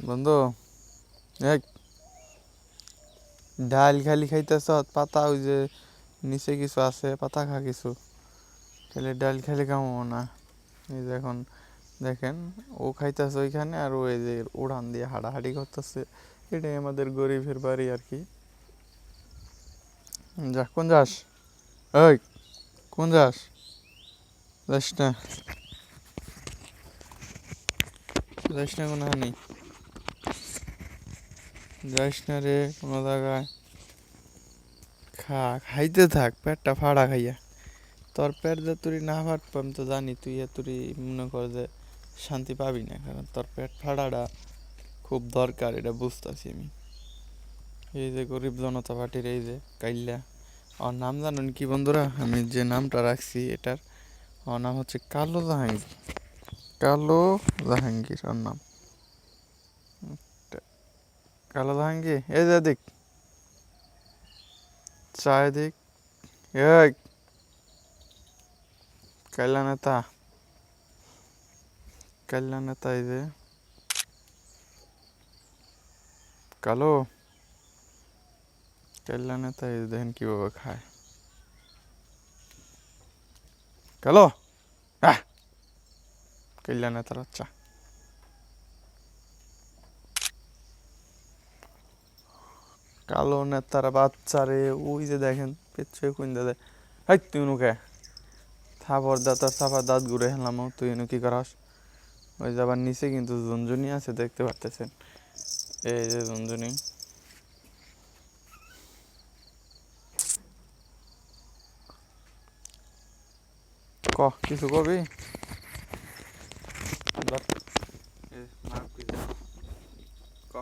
বন্ধু, এক ডাল খালি খাইতেছ, পাতা ওই যে নিচে কিছু আছে, পাতা খা কিছু। খালি ডাল খালি খামো না। এই যে এখন দেখেন, ও খাইতেছে ওইখানে, আর ও এই যে উড়ান দিয়ে হাঁটাহাঁটি করতেছে। এটাই আমাদের গরিবের বাড়ি আর কি। যা, কোন যাস? ওই, কোন যাস? যাস না, যাস না কোনো হানি, যাস না রে কোনো জায়গায়। খাইতে থাক, পেটটা ফাড়া খাইয়া। তোর পেট যে তুই না ফাটবো আমি তো জানি, তুই তুই মনে কর যে শান্তি পাবি না, কারণ তোর পেট ফাড়াটা খুব দরকার, এটা বুঝতেছি আমি। এই যে গরিব জনতা পার্টির এই যে কাইল্লা, ওর নাম জানেন কি বন্ধুরা? আমি যে নামটা রাখছি এটার, ওর নাম হচ্ছে কালো জাহাঙ্গীর। কালো জাহাঙ্গীর ওর নাম। কালো জাহাঙ্গীর, এই যে দেখ, চায় দেখ। এই কাইল্লা নেতা, কাইল্লা নেতা, এই যে কালো কাইল্লা নেতা, এই যে দেখেন কিভাবে খায়। কালো, আহ, কাইল্লা নেতার বাচ্চা। কালো নেতার বাচ্চা রে, ওই যে দেখেন পেছনে কোন দাদা। হাই তুই নুকে থাপর দাঁত, সাফা দাঁত ঘুরে হেলাম, তুই এনু কি করাস? ওই যে আবার নিচে কিন্তু ঝুনঝুনি আছে, দেখতে পারতেছেন। এই যে ঝুনঝুনি। কিছু কবি?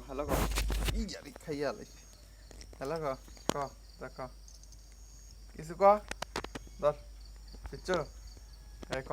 হ্যালো ক, ইয়ারি খাইয়া লাইছি। হ্যালো ক, ক দেখ, কিছু ক, ধর, বুঝছো? ক